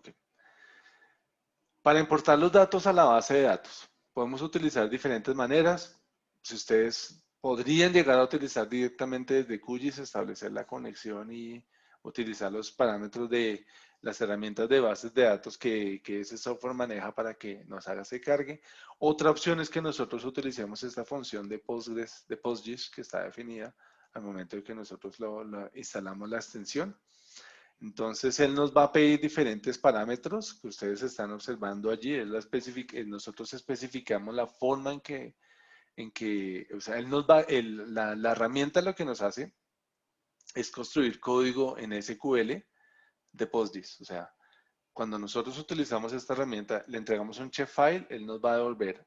Ok. Para importar los datos a la base de datos, podemos utilizar diferentes maneras. Si ustedes podrían llegar a utilizar directamente desde QGIS, establecer la conexión y utilizar los parámetros de las herramientas de bases de datos que ese software maneja para que nos haga ese cargue. Otra opción es que nosotros utilicemos esta función de Postgres, de PostGIS que está definida al momento de que nosotros instalamos la extensión. Entonces, él nos va a pedir diferentes parámetros que ustedes están observando allí. Nosotros especificamos la forma o sea, él nos va, la herramienta lo que nos hace es construir código en SQL de PostGIS. O sea, cuando nosotros utilizamos esta herramienta, le entregamos un shapefile, él nos va a devolver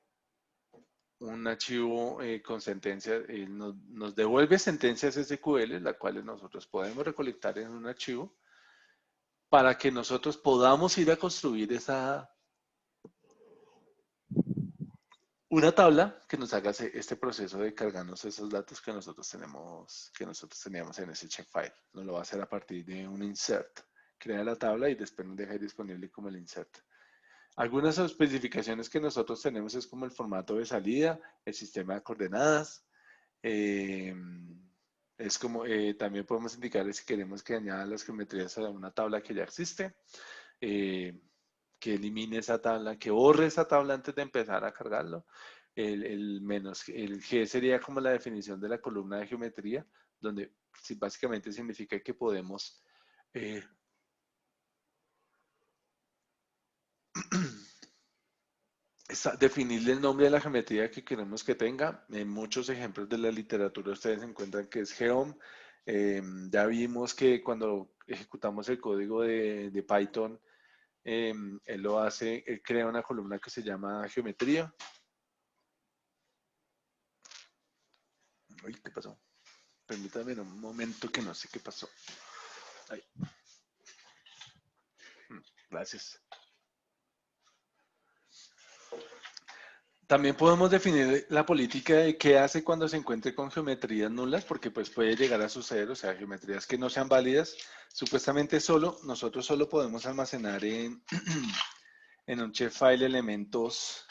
un archivo con sentencias, él nos devuelve sentencias SQL, las cuales nosotros podemos recolectar en un archivo para que nosotros podamos ir a construir una tabla que nos haga este proceso de cargarnos esos datos que nosotros teníamos en ese checkfile. Nos lo va a hacer a partir de un insert. Crea la tabla y después nos deja disponible como el insert. Algunas especificaciones que nosotros tenemos es como el formato de salida, el sistema de coordenadas. eh, es como, también podemos indicar si queremos que añada las geometrías a una tabla que ya existe. eh, que elimine esa tabla, que borre esa tabla antes de empezar a cargarlo. El G sería como la definición de la columna de geometría, donde sí, básicamente significa que podemos eh, definirle el nombre de la geometría que queremos que tenga. En muchos ejemplos de la literatura ustedes encuentran que es geom. Ya vimos que cuando ejecutamos el código de Python, él lo hace, él crea una columna que se llama geometría. Uy, ¿qué pasó? Permítame un momento que no sé qué pasó. Ay, gracias. También podemos definir la política de qué hace cuando se encuentre con geometrías nulas, porque pues puede llegar a suceder, o sea, geometrías que no sean válidas. Supuestamente nosotros solo podemos almacenar en un shapefile elementos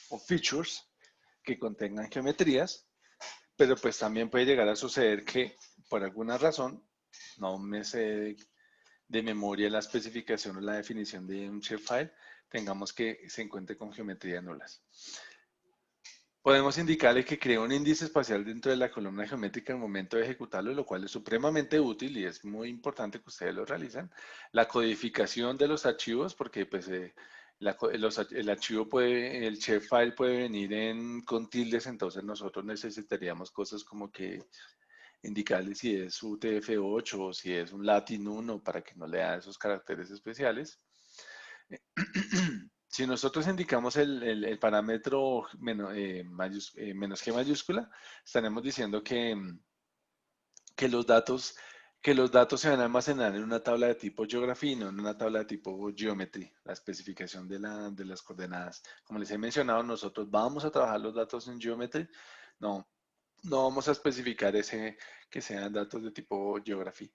o features que contengan geometrías, pero pues también puede llegar a suceder que por alguna razón no me sé de memoria la especificación o la definición de un shapefile, tengamos que se encuentre con geometrías nulas. Podemos indicarle que crea un índice espacial dentro de la columna geométrica al momento de ejecutarlo, lo cual es supremamente útil y es muy importante que ustedes lo realicen. La codificación de los archivos, porque pues, el archivo el shapefile puede venir con tildes, entonces nosotros necesitaríamos cosas como que indicarle si es UTF-8 o si es un Latin 1 para que no le da esos caracteres especiales. Si nosotros indicamos el parámetro menos G mayúscula, estaremos diciendo que los datos, que los datos se van a almacenar en una tabla de tipo geography y no en una tabla de tipo geometry, la especificación de las coordenadas. Como les he mencionado, nosotros vamos a trabajar los datos en geometry, no, no vamos a especificar que sean datos de tipo geography.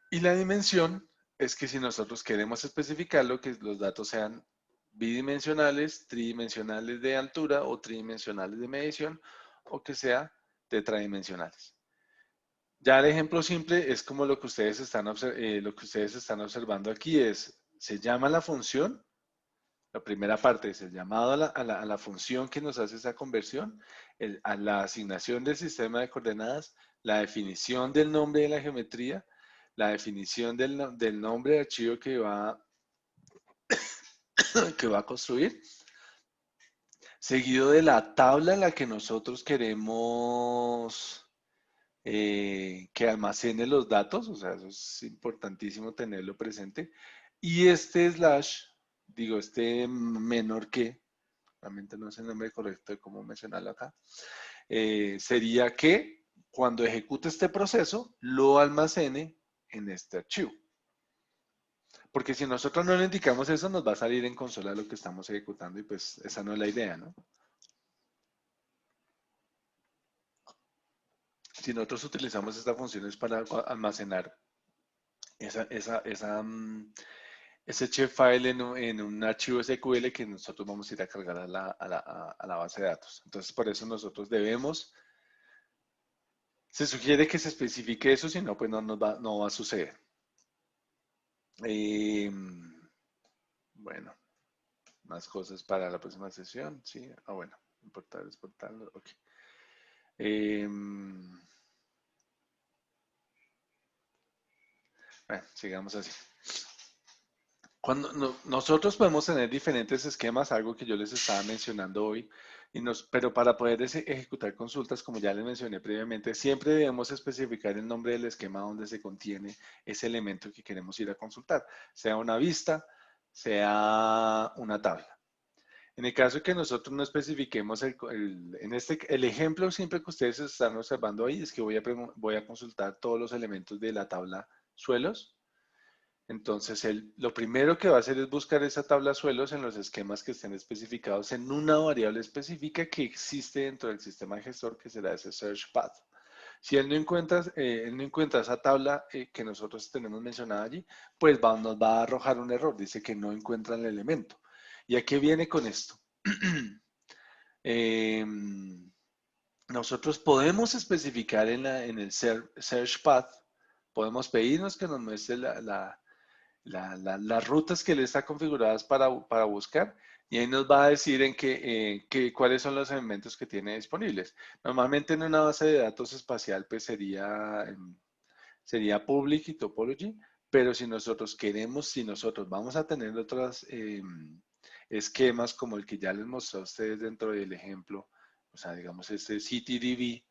Y la dimensión es que si nosotros queremos especificarlo, que los datos sean bidimensionales, tridimensionales de altura o tridimensionales de medición, o que sea tetradimensionales. Ya el ejemplo simple es como lo que lo que ustedes están observando aquí se llama la función, la primera parte es el llamado a la función que nos hace esa conversión, a la asignación del sistema de coordenadas, la definición del nombre de la geometría, la definición del nombre de archivo que va a construir, seguido de la tabla en la que nosotros queremos que almacene los datos, o sea, eso es importantísimo tenerlo presente. Y este slash, digo, este menor que, realmente no es el nombre correcto de cómo mencionarlo acá, sería que cuando ejecute este proceso, lo almacene en este archivo. Porque si nosotros no le indicamos eso, nos va a salir en consola lo que estamos ejecutando y pues esa no es la idea, ¿no? Si nosotros utilizamos estas funciones para almacenar esa ese shapefile en un archivo SQL que nosotros vamos a ir a cargar a la base de datos. Entonces, por eso nosotros debemos, se sugiere que se especifique eso, si no, pues no va a suceder. Eh, bueno, más cosas para la próxima sesión, ¿sí? Ah, bueno, importar, exportarlo, ok. Bueno, sigamos así. Nosotros podemos tener diferentes esquemas, algo que yo les estaba mencionando hoy, pero para poder ejecutar consultas, como ya les mencioné previamente, siempre debemos especificar el nombre del esquema donde se contiene ese elemento que queremos ir a consultar, sea una vista, sea una tabla. En el caso de que nosotros no especifiquemos el ejemplo siempre que ustedes están observando ahí es que voy a consultar todos los elementos de la tabla suelos. Entonces, lo primero que va a hacer es buscar esa tabla suelos en los esquemas que estén especificados en una variable específica que existe dentro del sistema gestor, que será ese search path. Si él no encuentra esa tabla que nosotros tenemos mencionada allí, pues nos va a arrojar un error, dice que no encuentra el elemento. ¿Y a qué viene con esto? Nosotros podemos especificar en el search path, podemos pedirnos que nos muestre las rutas que le están configuradas para buscar y ahí nos va a decir cuáles son los elementos que tiene disponibles. Normalmente en una base de datos espacial pues sería public y topology, pero si nosotros vamos a tener otros esquemas como el que ya les mostré a ustedes dentro del ejemplo, o sea, digamos este CityDB,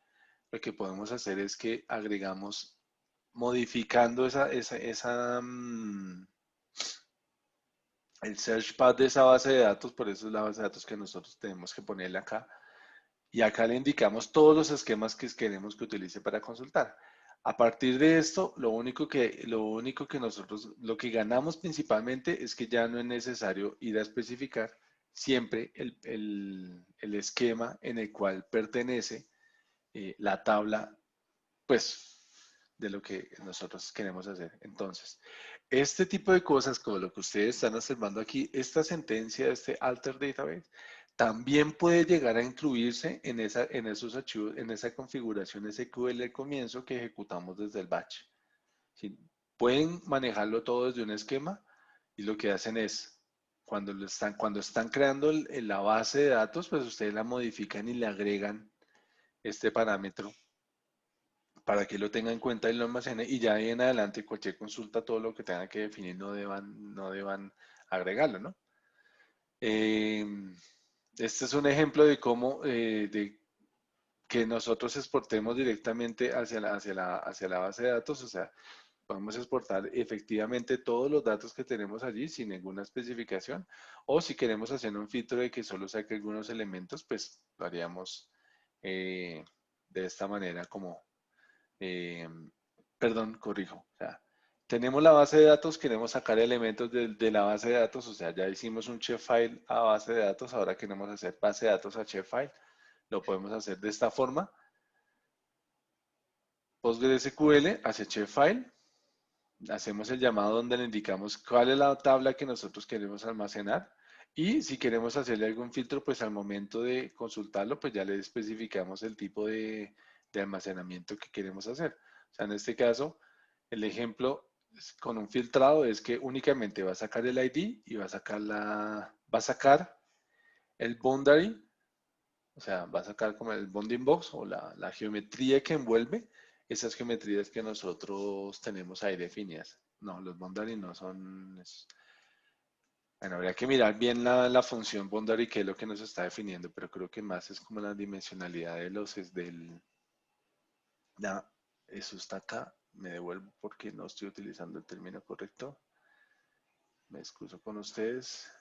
lo que podemos hacer es que agregamos, modificando el search path de esa base de datos, por eso es la base de datos que nosotros tenemos que ponerle acá. Y acá le indicamos todos los esquemas que queremos que utilice para consultar. A partir de esto, lo que ganamos principalmente es que ya no es necesario ir a especificar siempre el esquema en el cual pertenece la tabla, pues, de lo que nosotros queremos hacer. Entonces, este tipo de cosas, como lo que ustedes están observando aquí, esta sentencia, este alter database, también puede llegar a incluirse en esos archivos, en esa configuración SQL al comienzo que ejecutamos desde el batch. ¿Sí? Pueden manejarlo todo desde un esquema y lo que hacen es, cuando están creando la base de datos, pues ustedes la modifican y le agregan este parámetro para que lo tenga en cuenta y lo almacene y ya ahí en adelante cualquier consulta, todo lo que tenga que definir no deban agregarlo, ¿no? Eh, este es un ejemplo de cómo, de que nosotros exportemos directamente hacia la base de datos, o sea, podemos exportar efectivamente todos los datos que tenemos allí sin ninguna especificación, o si queremos hacer un filtro de que solo saque algunos elementos, pues lo haríamos de esta manera como, eh, perdón, corrijo, o sea, tenemos la base de datos, queremos sacar elementos de la base de datos, o sea, ya hicimos un shapefile a base de datos, ahora queremos hacer base de datos a shapefile, lo podemos hacer de esta forma, PostgreSQL hacia shapefile, hacemos el llamado donde le indicamos cuál es la tabla que nosotros queremos almacenar y si queremos hacerle algún filtro, pues al momento de consultarlo, pues ya le especificamos el tipo de almacenamiento que queremos hacer. O sea, en este caso, el ejemplo con un filtrado es que únicamente va a sacar el ID y va a sacar el boundary, o sea, va a sacar como el bounding box o la geometría que envuelve esas geometrías que nosotros tenemos ahí definidas. No, los boundary no son. Bueno, habría que mirar bien la función boundary, que es lo que nos está definiendo, pero creo que más es como la dimensionalidad de los es del. Ya, eso está acá. Me devuelvo porque no estoy utilizando el término correcto. Me excuso con ustedes.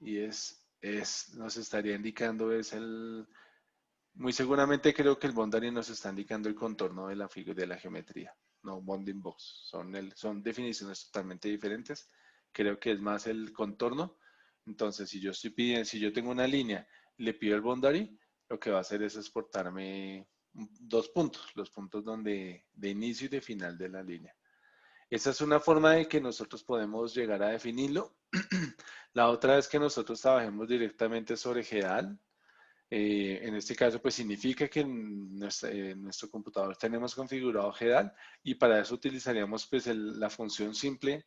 Y nos estaría indicando, muy seguramente creo que el boundary nos está indicando el contorno de la figura de la geometría, no bounding box. Son definiciones totalmente diferentes. Creo que es más el contorno. Entonces, si yo tengo una línea, le pido el boundary, lo que va a hacer es exportarme dos puntos, los puntos de inicio y de final de la línea. Esa es una forma de que nosotros podemos llegar a definirlo. La otra es que nosotros trabajemos directamente sobre GEDAL. En este caso, pues significa que en nuestro computador tenemos configurado GEDAL y para eso utilizaríamos pues la función simple,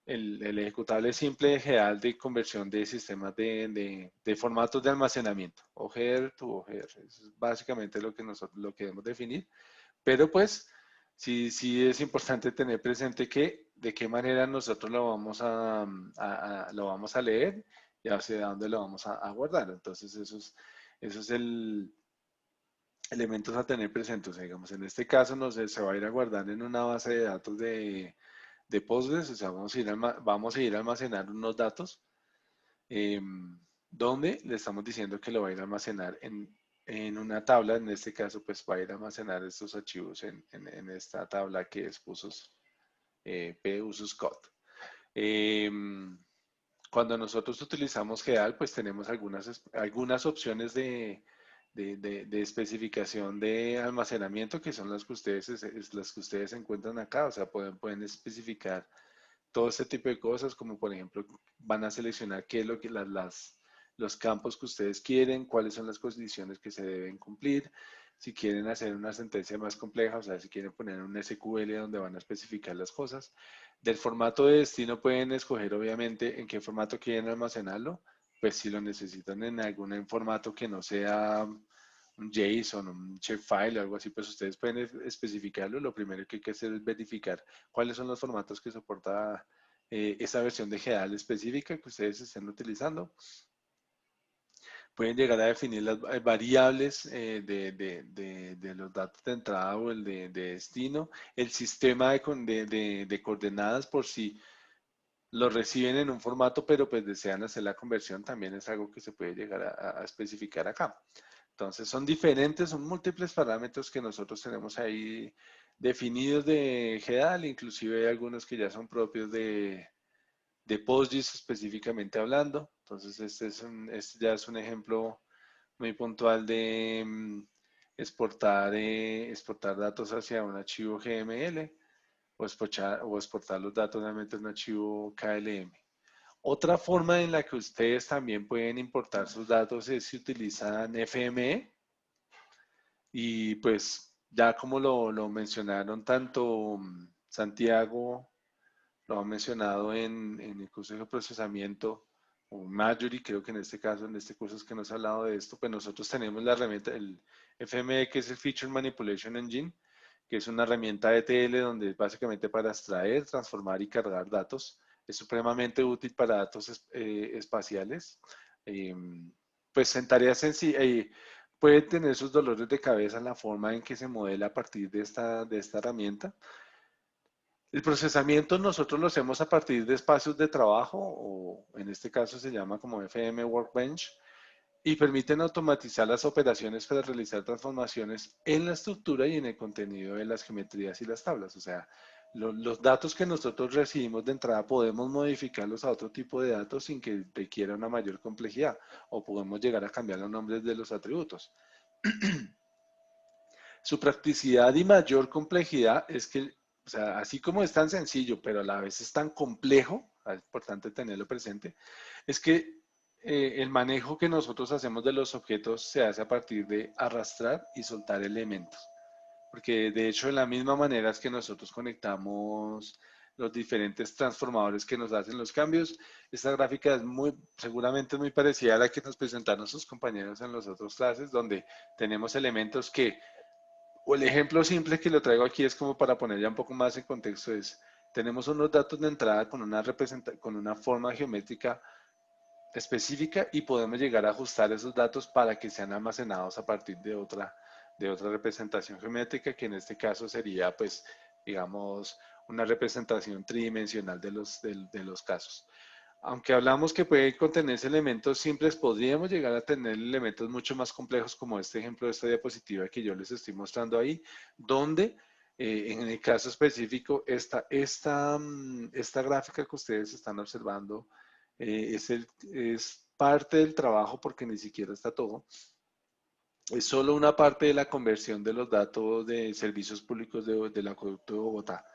el ejecutable simple de GEDAL de conversión de sistemas de formatos de almacenamiento, OGR to OGR. Eso es básicamente lo que nosotros lo queremos definir. Pero pues sí es importante tener presente que de qué manera nosotros lo vamos lo vamos a leer y hacia dónde lo vamos a guardar. Entonces eso es el elementos a tener presentes. O sea, digamos, en este caso se va a ir a guardar en una base de datos de Postgres. O sea, vamos a ir a almacenar unos datos eh, donde le estamos diciendo que lo va a ir a almacenar en una tabla. En este caso, pues va a ir a almacenar estos archivos en esta tabla que es usos, p usos code. Cuando nosotros utilizamos GEDAL, pues tenemos algunas opciones de especificación de almacenamiento que son las que ustedes encuentran acá. O sea, pueden especificar todo este tipo de cosas, como por ejemplo, van a seleccionar qué es lo que los campos que ustedes quieren, cuáles son las condiciones que se deben cumplir, si quieren hacer una sentencia más compleja, o sea, si quieren poner un SQL donde van a especificar las cosas. Del formato de destino pueden escoger obviamente en qué formato quieren almacenarlo, pues si lo necesitan en algún formato que no sea un JSON, un shapefile o algo así, pues ustedes pueden especificarlo. Lo primero que hay que hacer es verificar cuáles son los formatos que soporta esa versión de GEDAL específica que ustedes estén utilizando. Pueden llegar a definir las variables de los datos de entrada o el de destino, el sistema de coordenadas por si lo reciben en un formato, pero pues desean hacer la conversión, también es algo que se puede llegar a especificar acá. Entonces son diferentes, son múltiples parámetros que nosotros tenemos ahí definidos de GEDAL, inclusive hay algunos que ya son propios de PostGIS específicamente hablando. Entonces este ya es un ejemplo muy puntual de exportar datos hacia un archivo GML o exportar los datos nuevamente en un archivo KLM. Otra forma en la que ustedes también pueden importar sus datos es si utilizan FME y pues ya como lo mencionaron tanto Santiago, lo ha mencionado en el curso de procesamiento o Marjorie, creo que en este caso, en este curso es que nos ha hablado de esto, pues nosotros tenemos la herramienta, el FME, que es el Feature Manipulation Engine, que es una herramienta ETL donde básicamente para extraer, transformar y cargar datos. Es supremamente útil para datos espaciales. Eh, pues en tareas sencillas, puede tener sus dolores de cabeza en la forma en que se modela a partir de esta herramienta. El procesamiento nosotros lo hacemos a partir de espacios de trabajo, o en este caso se llama como FM Workbench, y permiten automatizar las operaciones para realizar transformaciones en la estructura y en el contenido de las geometrías y las tablas. O sea, los datos que nosotros recibimos de entrada podemos modificarlos a otro tipo de datos sin que requiera una mayor complejidad, o podemos llegar a cambiar los nombres de los atributos. Su practicidad y mayor complejidad es que, o sea, así como es tan sencillo, pero a la vez es tan complejo, es importante tenerlo presente, es que el manejo que nosotros hacemos de los objetos se hace a partir de arrastrar y soltar elementos. Porque de hecho, de la misma manera es que nosotros conectamos los diferentes transformadores que nos hacen los cambios. Esta gráfica es seguramente muy parecida a la que nos presentaron sus compañeros en las otras clases, donde tenemos elementos que o el ejemplo simple que lo traigo aquí es como para poner ya un poco más en contexto es, tenemos unos datos de entrada con una forma geométrica específica y podemos llegar a ajustar esos datos para que sean almacenados a partir de otra representación geométrica, que en este caso sería, pues, digamos, una representación tridimensional de los casos. Aunque hablamos que puede contenerse elementos simples, podríamos llegar a tener elementos mucho más complejos como este ejemplo de esta diapositiva que yo les estoy mostrando ahí, donde en el caso específico esta gráfica que ustedes están observando es parte del trabajo porque ni siquiera está todo. Es solo una parte de la conversión de los datos de servicios públicos del acueducto de Bogotá.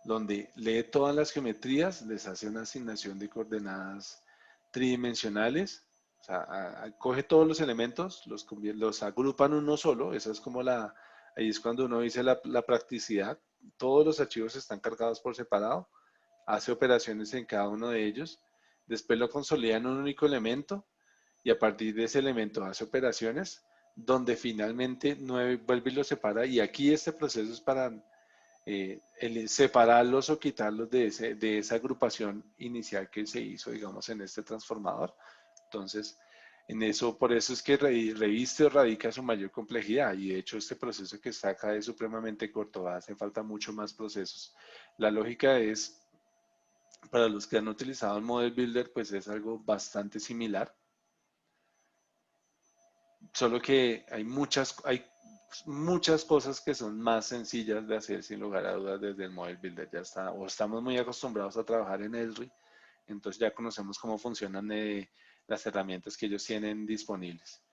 donde lee todas las geometrías, les hace una asignación de coordenadas tridimensionales, o sea, coge todos los elementos, los agrupa en uno solo, esa es como ahí es cuando uno dice la practicidad, todos los archivos están cargados por separado, hace operaciones en cada uno de ellos, después lo consolida en un único elemento y a partir de ese elemento hace operaciones donde finalmente vuelve y lo separa y aquí este proceso es para separarlos o quitarlos de esa agrupación inicial que se hizo, digamos, en este transformador. Entonces, por eso es que reviste o radica su mayor complejidad y de hecho este proceso que está acá es supremamente corto, hace falta mucho más procesos. La lógica es, para los que han utilizado el Model Builder, pues es algo bastante similar, solo que hay muchas cosas que son más sencillas de hacer sin lugar a dudas desde el Model Builder. Ya está, o estamos muy acostumbrados a trabajar en Esri, entonces ya conocemos cómo funcionan las herramientas que ellos tienen disponibles.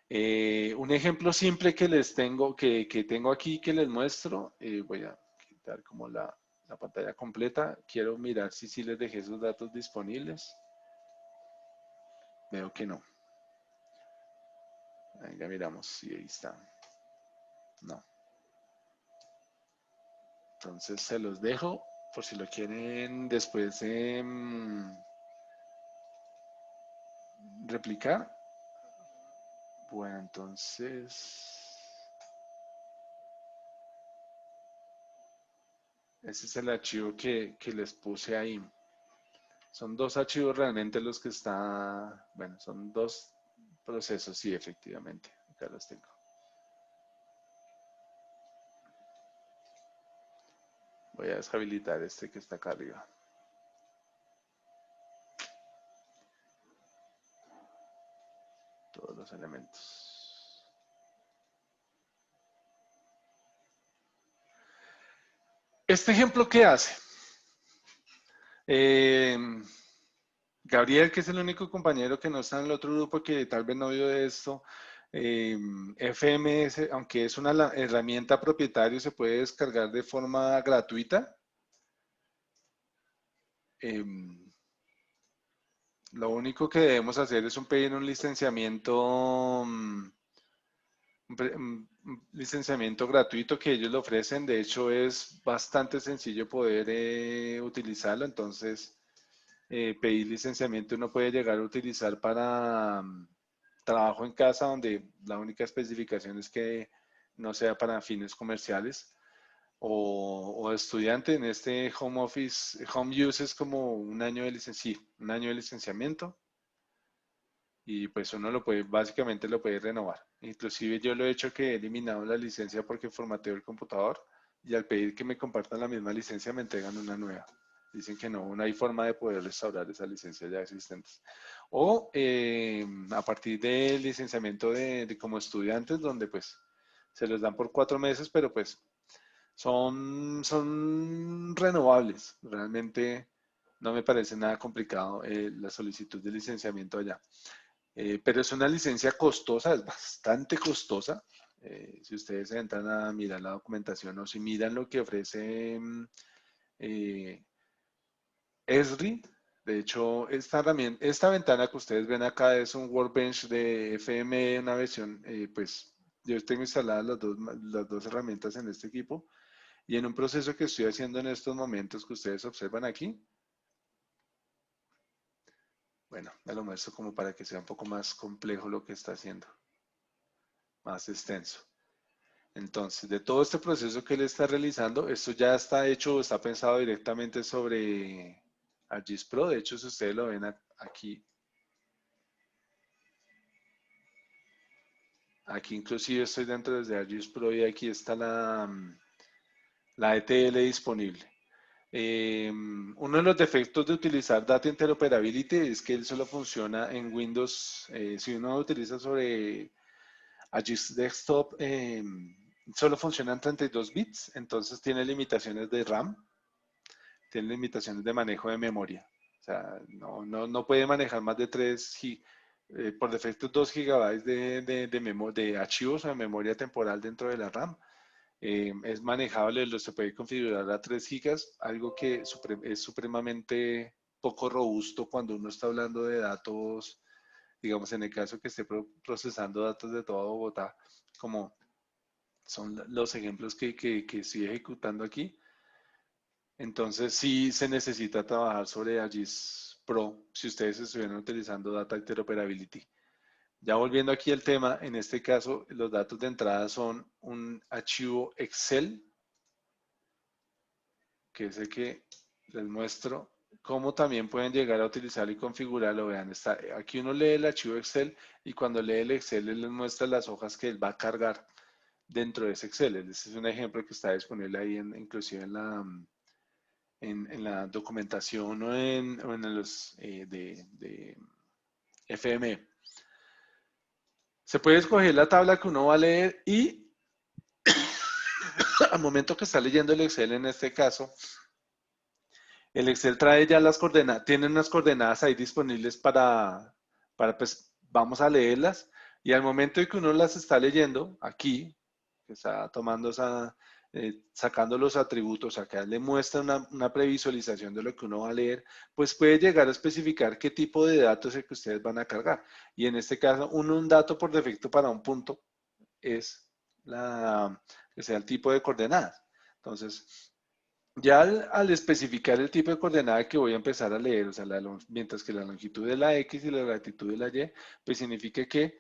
Un ejemplo simple que que tengo aquí que les muestro, voy a quitar como la pantalla completa. Quiero mirar si sí les dejé esos datos disponibles. Veo que no. Venga, miramos si ahí está. No. Entonces se los dejo por si lo quieren después replicar. Bueno, entonces ese es el archivo que les puse ahí. Son dos archivos realmente los que bueno, son dos procesos, sí, efectivamente. Acá los tengo. Voy a deshabilitar este que está acá arriba. Todos los elementos. ¿Este ejemplo qué hace? Gabriel, que es el único compañero que no está en el otro grupo que tal vez no vio de esto, FMS, aunque es una herramienta propietaria, se puede descargar de forma gratuita. Lo único que debemos hacer es pedir un licenciamiento, un licenciamiento gratuito que ellos lo ofrecen. De hecho, es bastante sencillo poder utilizarlo. Entonces, pedir licenciamiento uno puede llegar a utilizar para trabajo en casa, donde la única especificación es que no sea para fines comerciales. O estudiante en este home office, home use es como un año de un año de licenciamiento y pues uno básicamente lo puede renovar. Inclusive yo lo he hecho que he eliminado la licencia porque formateo el computador y al pedir que me compartan la misma licencia me entregan una nueva. Dicen que no hay forma de poder restaurar esas licencias ya existentes. O a partir del licenciamiento como estudiantes, donde pues se los dan por 4 meses, pero pues son renovables. Realmente no me parece nada complicado la solicitud de licenciamiento allá. Pero es una licencia costosa, es bastante costosa. Si ustedes entran a mirar la documentación o si miran lo que ofrece eh, Esri, de hecho, esta ventana que ustedes ven acá es un Workbench de FME, una versión, pues yo tengo instaladas las dos herramientas en este equipo y en un proceso que estoy haciendo en estos momentos que ustedes observan aquí, bueno, me lo muestro como para que sea un poco más complejo lo que está haciendo, más extenso. Entonces, de todo este proceso que él está realizando, esto ya está hecho, está pensado directamente sobre ArcGIS Pro. De hecho, si ustedes lo ven aquí, aquí inclusive estoy dentro de ArcGIS Pro y aquí está la ETL disponible. Uno de los defectos de utilizar Data Interoperability es que él solo funciona en Windows. Si uno lo utiliza sobre ArcGIS Desktop, solo funciona en 32 bits, entonces tiene limitaciones de RAM, tiene limitaciones de manejo de memoria. O sea, no puede manejar más de 3 por defecto 2 gigabytes de archivos o de memoria temporal dentro de la RAM. Es manejable, se puede configurar a 3 gigas, algo que es supremamente poco robusto cuando uno está hablando de datos, digamos en el caso que esté procesando datos de toda Bogotá, como son los ejemplos que estoy ejecutando aquí. Entonces sí se necesita trabajar sobre ArcGIS Pro si ustedes estuvieran utilizando Data Interoperability. Ya volviendo aquí al tema, en este caso los datos de entrada son un archivo Excel, que es el que les muestro, cómo también pueden llegar a utilizarlo y configurarlo. Vean, aquí uno lee el archivo Excel y cuando lee el Excel él les muestra las hojas que él va a cargar dentro de ese Excel. Este es un ejemplo que está disponible ahí, inclusive en la documentación o en los de FME. Se puede escoger la tabla que uno va a leer y al momento que está leyendo el Excel en este caso, el Excel trae ya las coordenadas, tiene unas coordenadas ahí disponibles pues vamos a leerlas y al momento de que uno las está leyendo, aquí, que está tomando sacando los atributos, acá le muestra una previsualización de lo que uno va a leer, pues puede llegar a especificar qué tipo de datos es el que ustedes van a cargar. Y en este caso, un dato por defecto para un punto es que sea el tipo de coordenadas. Entonces, ya al especificar el tipo de coordenada que voy a empezar a leer, o sea, mientras que la longitud de la X y la latitud de la Y, pues significa que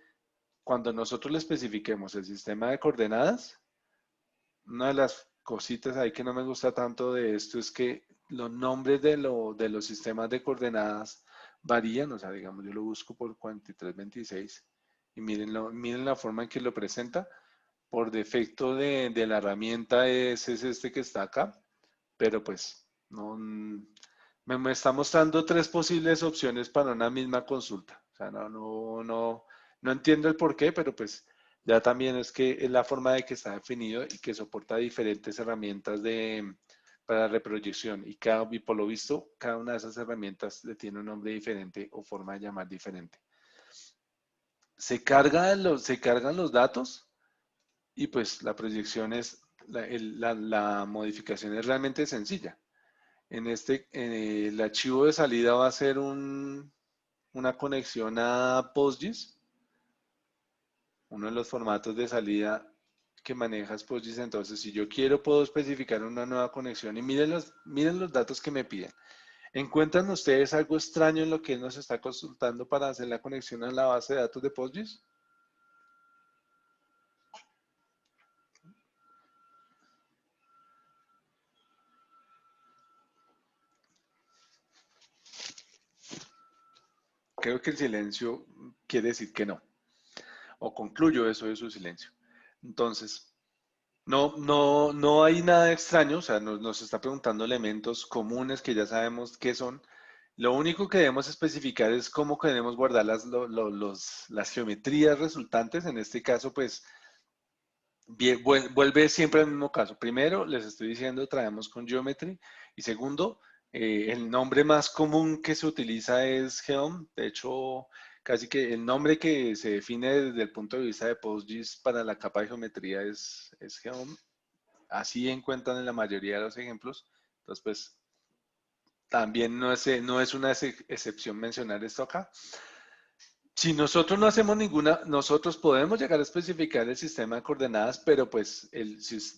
cuando nosotros le especifiquemos el sistema de coordenadas, una de las cositas ahí que no me gusta tanto de esto es que los nombres de los sistemas de coordenadas varían, o sea, digamos, yo lo busco por 4326 y miren la forma en que lo presenta. Por defecto de la herramienta es este que está acá, pero pues no, me está mostrando 3 posibles opciones para una misma consulta. O sea, no entiendo el por qué, pero pues ya también es que es la forma de que está definido y que soporta diferentes herramientas para reproyección y por lo visto cada una de esas herramientas le tiene un nombre diferente o forma de llamar diferente. Se cargan los datos y pues la proyección la modificación es realmente sencilla. El archivo de salida va a ser una conexión a PostGIS, uno de los formatos de salida que manejas PostGIS. Entonces, si yo quiero, puedo especificar una nueva conexión y miren los datos que me piden. ¿Encuentran ustedes algo extraño en lo que él nos está consultando para hacer la conexión a la base de datos de PostGIS? Creo que el silencio quiere decir que no, o concluyo eso de su silencio. Entonces, no hay nada extraño, o sea, nos está preguntando elementos comunes que ya sabemos qué son. Lo único que debemos especificar es cómo queremos guardar las geometrías resultantes. En este caso, pues, vuelve siempre al mismo caso. Primero, les estoy diciendo, traemos con Geometry. Y segundo, el nombre más común que se utiliza es Geom. De hecho, casi que el nombre que se define desde el punto de vista de PostGIS para la capa de geometría es Geom. Así encuentran en la mayoría de los ejemplos. Entonces, pues, también no es una excepción mencionar esto acá. Si nosotros no hacemos ninguna, nosotros podemos llegar a especificar el sistema de coordenadas, pero pues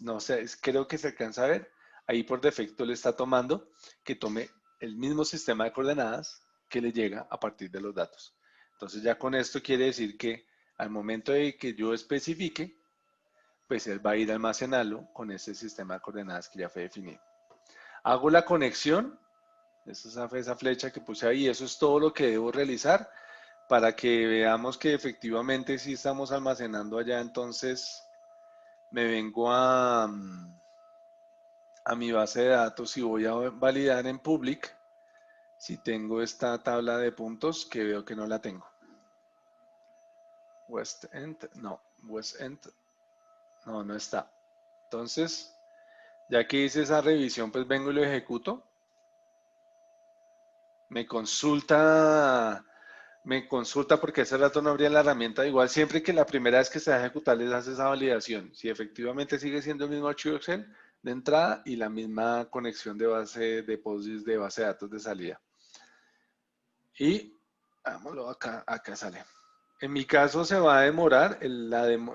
no sé, creo que se alcanza a ver, ahí por defecto le está tomando que tome el mismo sistema de coordenadas que le llega a partir de los datos. Entonces ya con esto quiere decir que al momento de que yo especifique, pues él va a ir a almacenarlo con ese sistema de coordenadas que ya fue definido. Hago la conexión, esa flecha que puse ahí, eso es todo lo que debo realizar para que veamos que efectivamente sí estamos almacenando allá. Entonces me vengo a mi base de datos y voy a validar en public si tengo esta tabla de puntos que veo que no la tengo. West End, no está. Entonces, ya que hice esa revisión, pues vengo y lo ejecuto. Me consulta me consulta porque hace rato no abría la herramienta. Igual siempre que la primera vez que se va a ejecutar les hace esa validación. Si efectivamente sigue siendo el mismo archivo Excel de entrada y la misma conexión de base de PostGIS de base de datos de salida. Y vámonos acá, acá sale. En mi caso se va a demorar,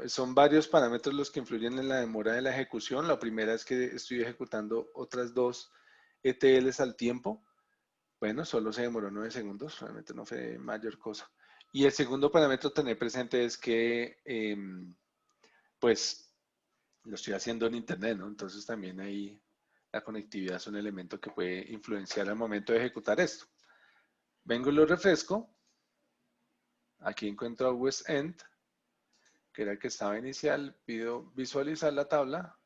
son varios parámetros los que influyen en la demora de la ejecución. La primera es que estoy ejecutando otras dos ETLs al tiempo. Bueno, solo se demoró 9 segundos, realmente no fue mayor cosa. Y el segundo parámetro a tener presente es que, pues, lo estoy haciendo en Internet, ¿no? Entonces también ahí la conectividad es un elemento que puede influenciar al momento de ejecutar esto. Vengo y lo refresco. Aquí encuentro a West End, que era el que estaba inicial. Pido visualizar la tabla.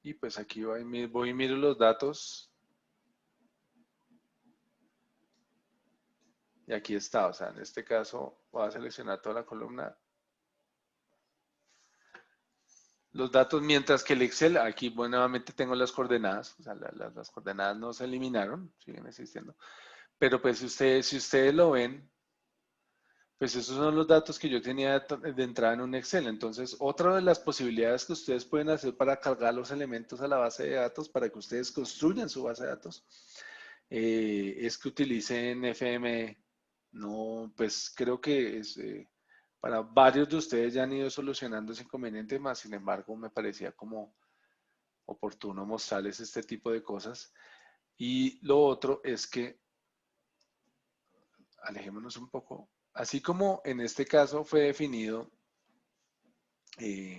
Y pues aquí voy y miro los datos. Y aquí está, o sea, en este caso voy a seleccionar toda la columna. Los datos, mientras que el Excel, aquí bueno, nuevamente tengo las coordenadas, o sea, las coordenadas no se eliminaron, siguen existiendo. Pero pues si ustedes lo ven, pues esos son los datos que yo tenía de entrada en un Excel. Entonces, otra de las posibilidades que ustedes pueden hacer para cargar los elementos a la base de datos, para que ustedes construyan su base de datos, es que utilicen FM. No, pues creo que para varios de ustedes ya han ido solucionando ese inconveniente, más sin embargo me parecía como oportuno mostrarles este tipo de cosas. Y lo otro es que, alejémonos un poco, así como en este caso fue definido,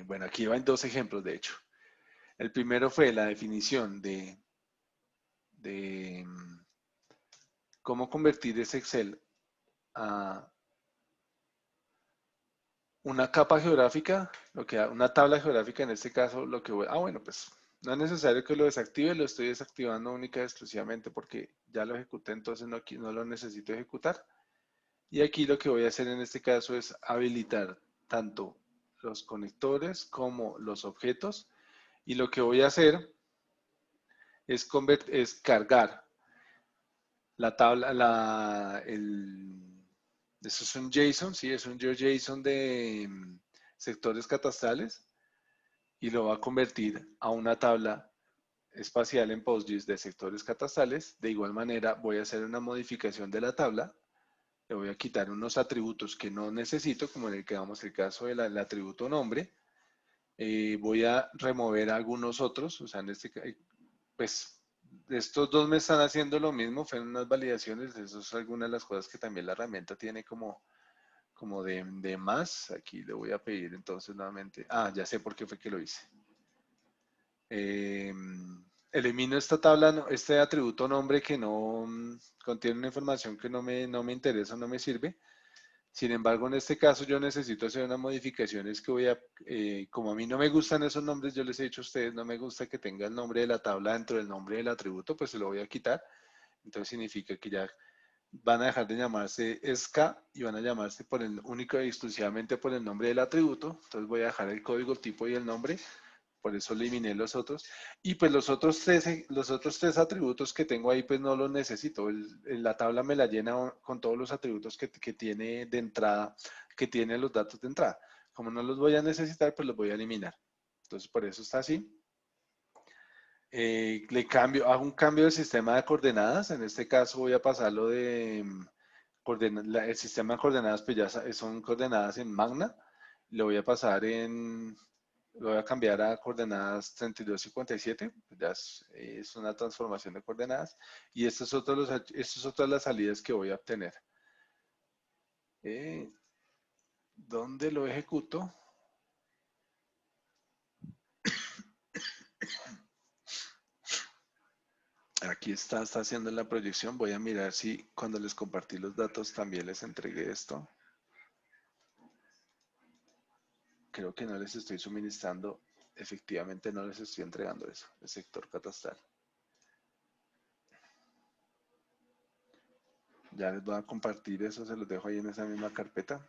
bueno, aquí van dos ejemplos de hecho. El primero fue la definición de cómo convertir ese Excel a una capa geográfica, una tabla geográfica en este caso, lo que voy, bueno, pues no es necesario que lo desactive, lo estoy desactivando única y exclusivamente porque ya lo ejecuté, entonces no lo necesito ejecutar. Y aquí lo que voy a hacer en este caso es habilitar tanto los conectores como los objetos. Y lo que voy a hacer es cargar la tabla, eso es un JSON, sí, es un JSON de sectores catastrales y lo va a convertir a una tabla espacial en PostGIS de sectores catastrales. De igual manera, voy a hacer una modificación de la tabla. Le voy a quitar unos atributos que no necesito, como en el caso del atributo nombre. Voy a remover algunos otros, o sea, en este caso, pues estos dos me están haciendo lo mismo, fueron unas validaciones, eso es algunas de las cosas que también la herramienta tiene como de más. Aquí le voy a pedir entonces nuevamente, ya sé por qué fue que lo hice. Eh, Elimino esta tabla, este atributo nombre que no contiene una información que no me interesa, no me sirve. Sin embargo, en este caso yo necesito hacer unas modificaciones que como a mí no me gustan esos nombres, yo les he dicho a ustedes, no me gusta que tenga el nombre de la tabla dentro del nombre del atributo, pues se lo voy a quitar. Entonces significa que ya van a dejar de llamarse SK y van a llamarse único y exclusivamente por el nombre del atributo. Entonces voy a dejar el código tipo y el nombre, por eso eliminé los otros. Y pues los otros tres atributos que tengo ahí, pues no los necesito. La tabla me la llena con todos los atributos que tiene de entrada, que tiene los datos de entrada. Como no los voy a necesitar, pues los voy a eliminar. Entonces por eso está así. Hago un cambio del sistema de coordenadas. En este caso voy a pasarlo de el sistema de coordenadas, pues ya son coordenadas en Magna. Lo voy a pasar lo voy a cambiar a coordenadas 3257. Pues ya es una transformación de coordenadas. Y estas son todas las salidas que voy a obtener. ¿Dónde lo ejecuto? Aquí está haciendo la proyección. Voy a mirar si cuando les compartí los datos también les entregué esto. Creo que no les estoy suministrando, efectivamente no les estoy entregando eso, el sector catastral. Ya les voy a compartir eso, se los dejo ahí en esa misma carpeta.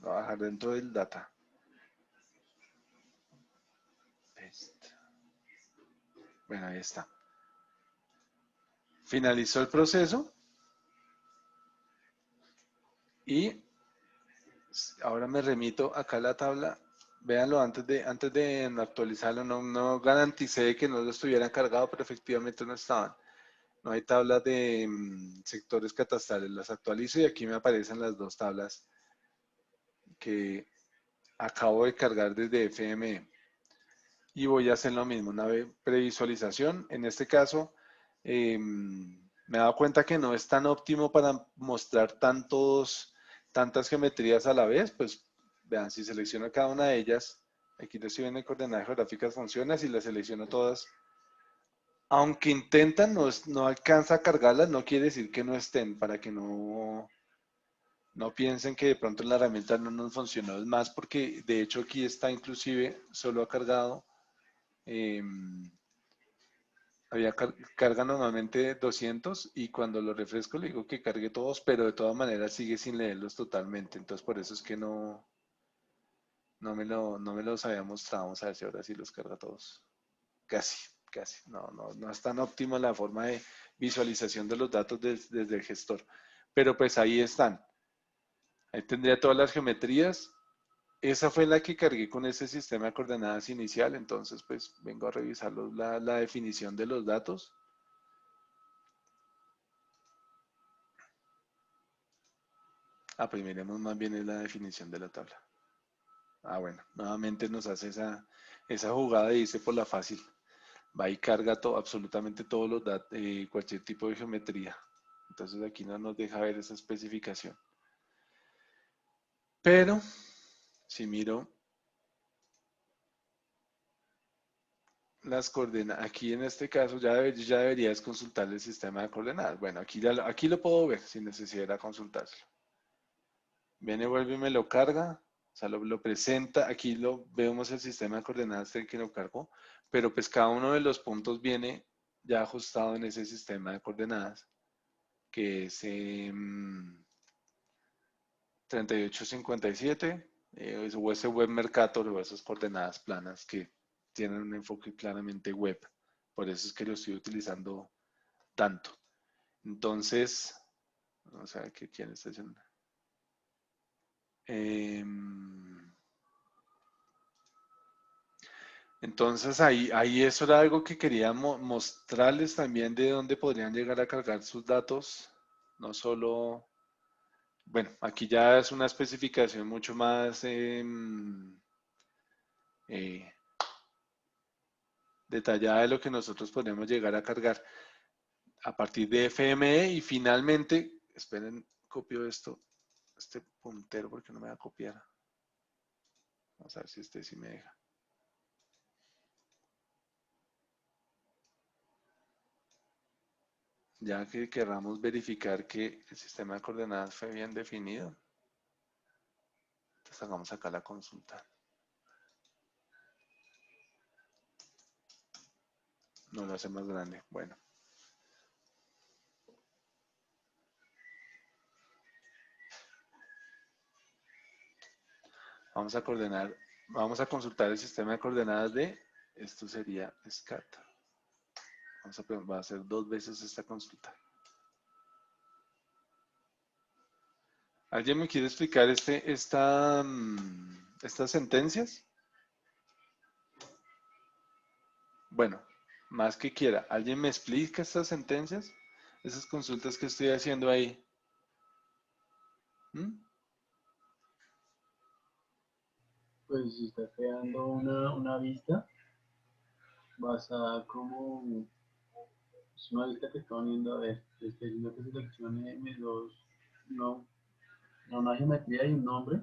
Lo voy a dejar dentro del data. Bueno, ahí está. Finalizó el proceso y ahora me remito acá a la tabla. Véanlo antes de actualizarlo. No garanticé que no lo estuviera cargado, pero efectivamente no estaban. No hay tablas de sectores catastrales. Las actualizo y aquí me aparecen las dos tablas que acabo de cargar desde FME. Y voy a hacer lo mismo, una previsualización. En este caso, me he dado cuenta que no es tan óptimo para mostrar tantas geometrías a la vez. Pues vean, si selecciono cada una de ellas, aquí le estoy viendo en coordenadas geográficas funciones y las selecciono todas. Aunque intentan, no alcanza a cargarlas, no quiere decir que no estén, para que no piensen que de pronto la herramienta no nos funcionó. Es más, porque de hecho aquí está inclusive, solo ha cargado, carga normalmente 200 y cuando lo refresco le digo que cargue todos, pero de todas maneras sigue sin leerlos totalmente. Entonces por eso es que no me los había mostrado. Vamos a ver si ahora sí los carga todos. Casi, casi. No es tan óptima la forma de visualización de los datos desde el gestor. Pero pues ahí están. Ahí tendría todas las geometrías. Esa fue la que cargué con ese sistema de coordenadas inicial. Entonces pues vengo a revisar la definición de los datos. Pues miremos más bien es la definición de la tabla. Bueno, nuevamente nos hace esa jugada de irse por la fácil. Va y carga absolutamente todos los datos, cualquier tipo de geometría. Entonces aquí no nos deja ver esa especificación. Pero, si miro las coordenadas, aquí en este caso ya deberías consultar el sistema de coordenadas. Bueno, aquí lo puedo ver sin necesidad de consultárselo. Viene, vuelve y me lo carga, o sea, lo presenta, aquí vemos el sistema de coordenadas que lo cargó, pero pues cada uno de los puntos viene ya ajustado en ese sistema de coordenadas, que es 3857, o ese web Mercator o esas coordenadas planas que tienen un enfoque claramente web. Por eso es que lo estoy utilizando tanto. Entonces, vamos a ver quién está haciendo. Entonces ahí eso era algo que quería mostrarles también de dónde podrían llegar a cargar sus datos. No solo, bueno, aquí ya es una especificación mucho más detallada de lo que nosotros podemos llegar a cargar a partir de FME y finalmente, esperen, copio este puntero porque no me va a copiar. Vamos a ver si este sí me deja. Ya que querramos verificar que el sistema de coordenadas fue bien definido, entonces hagamos acá la consulta. No lo hace más grande. Bueno. Vamos a consultar el sistema de coordenadas esto sería SCAT. Va a hacer 2 veces esta consulta. ¿Alguien me quiere explicar estas sentencias? Bueno, más que quiera, ¿alguien me explica estas sentencias? Esas consultas que estoy haciendo ahí. ¿Mm? Pues si está creando una vista basada como es una vista que está uniendo, a ver, estoy diciendo que seleccione mis dos, no, una geometría y un nombre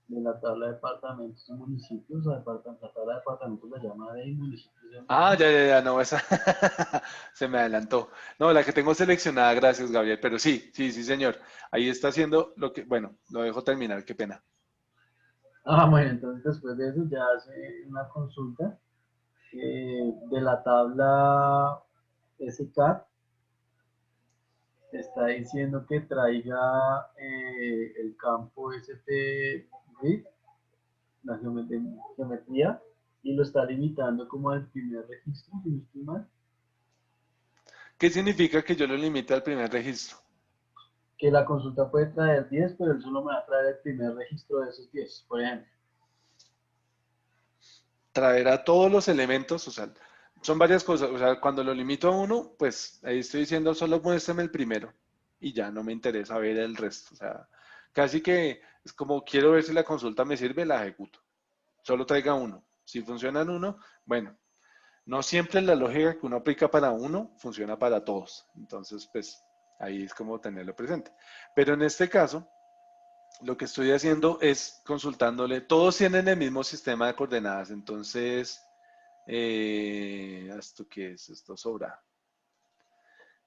de la tabla de departamentos y municipios. La tabla de departamentos la llama de municipios de No, esa se me adelantó. No, la que tengo seleccionada, gracias, Gabriel, pero sí, señor. Ahí está haciendo lo que, bueno, lo dejo terminar, qué pena. Bueno, entonces después de eso ya hace una consulta de la tabla SCAT. Está diciendo que traiga el campo ST grid, la geometría, y lo está limitando como al primer registro, si no estoy mal. ¿Qué significa que yo lo limite al primer registro? Que la consulta puede traer 10, pero él solo me va a traer el primer registro de esos 10, por ejemplo. Traerá todos los elementos, o sea, son varias cosas. O sea, cuando lo limito a uno, pues ahí estoy diciendo solo muéstrame el primero y ya no me interesa ver el resto. O sea, casi que es como quiero ver si la consulta me sirve, la ejecuto. Solo traiga uno. Si funciona en uno, bueno, no siempre la lógica que uno aplica para uno funciona para todos. Entonces, pues ahí es como tenerlo presente. Pero en este caso, lo que estoy haciendo es consultándole, todos tienen el mismo sistema de coordenadas, entonces, ¿esto qué es? Esto sobra.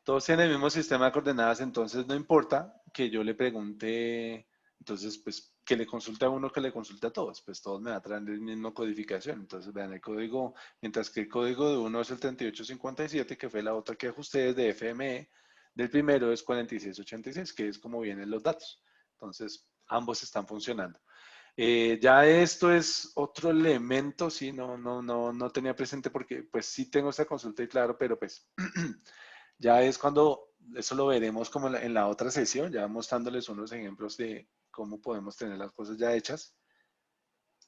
Todos tienen el mismo sistema de coordenadas, entonces no importa que yo le pregunte, entonces, pues, que le consulte a uno, que le consulte a todos, pues todos me van a traer el mismo codificación. Entonces, vean el código, mientras que el código de uno es el 3857, que fue la otra que ajusté de FME, del primero es 4686, que es como vienen los datos. Entonces, ambos están funcionando. Ya esto es otro elemento, sí, no tenía presente porque pues sí tengo esta consulta y claro, pero pues ya es cuando, eso lo veremos como en la otra sesión, ya mostrándoles unos ejemplos de cómo podemos tener las cosas ya hechas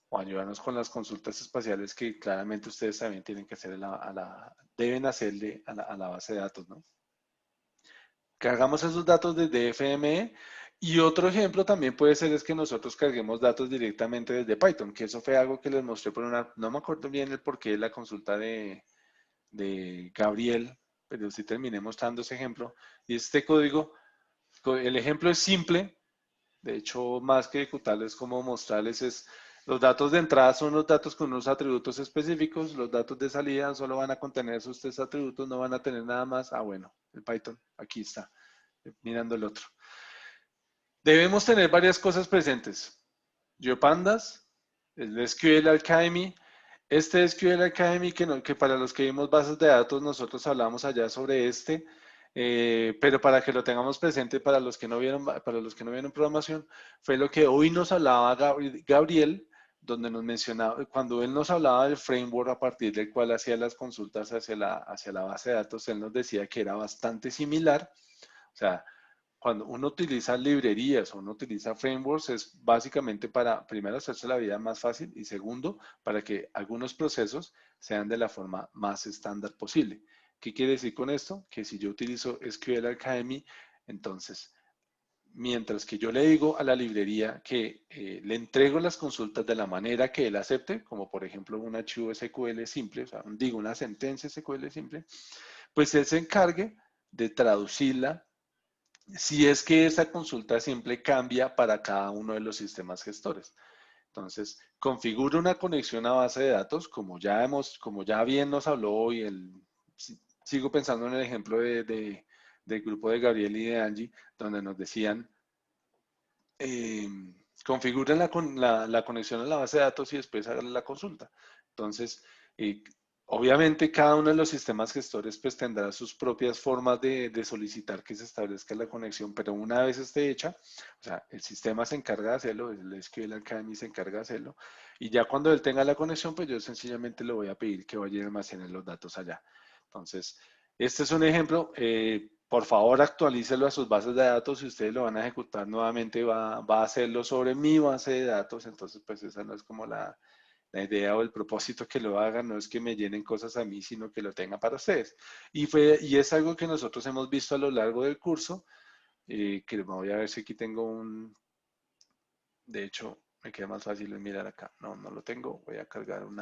o ayudarnos con las consultas espaciales que claramente ustedes también tienen que hacer deben hacerle a la base de datos, ¿no? Cargamos esos datos desde FME y otro ejemplo también puede ser es que nosotros carguemos datos directamente desde Python, que eso fue algo que les mostré por una, no me acuerdo bien el porqué de la consulta de Gabriel, pero sí terminé mostrando ese ejemplo. Y este código, el ejemplo es simple, de hecho más que ejecutarles como mostrarles es, los datos de entrada son los datos con unos atributos específicos, los datos de salida solo van a contener esos tres atributos, no van a tener nada más. Ah, bueno, el Python, aquí está mirando el otro. Debemos tener varias cosas presentes. GeoPandas, el SQL Academy, este SQL Academy que para los que vimos bases de datos nosotros hablamos allá sobre este, pero para que lo tengamos presente para los que no vieron programación, fue lo que hoy nos hablaba Gabriel, donde nos mencionaba, cuando él nos hablaba del framework a partir del cual hacía las consultas hacia la base de datos, él nos decía que era bastante similar, o sea, cuando uno utiliza librerías o uno utiliza frameworks es básicamente para, primero, hacerse la vida más fácil y segundo, para que algunos procesos sean de la forma más estándar posible. ¿Qué quiere decir con esto? Que si yo utilizo SQL Academy, entonces, mientras que yo le digo a la librería que le entrego las consultas de la manera que él acepte, como por ejemplo un archivo SQL simple, o sea, digo una sentencia SQL simple, pues él se encargue de traducirla si es que esa consulta simple cambia para cada uno de los sistemas gestores. Entonces, configuro una conexión a base de datos, como ya bien nos habló hoy, sigo pensando en el ejemplo del grupo de Gabriel y de Angie, donde nos decían, eh, configuren la conexión a la base de datos y después hagan la consulta. Entonces, eh, obviamente cada uno de los sistemas gestores pues tendrá sus propias formas de solicitar que se establezca la conexión, pero una vez esté hecha, o sea, el sistema se encarga de hacerlo, el SQL Academy se encarga de hacerlo, y ya cuando él tenga la conexión, pues yo sencillamente le voy a pedir que vaya y almacene los datos allá. Entonces, este es un ejemplo. Por favor, actualícelo a sus bases de datos. Si ustedes lo van a ejecutar nuevamente, va a hacerlo sobre mi base de datos. Entonces, pues esa no es como la idea o el propósito que lo hagan. No es que me llenen cosas a mí, sino que lo tengan para ustedes. Y es algo que nosotros hemos visto a lo largo del curso. Que voy a ver si aquí tengo un... De hecho, me queda más fácil mirar acá. No, no lo tengo. Voy a cargar un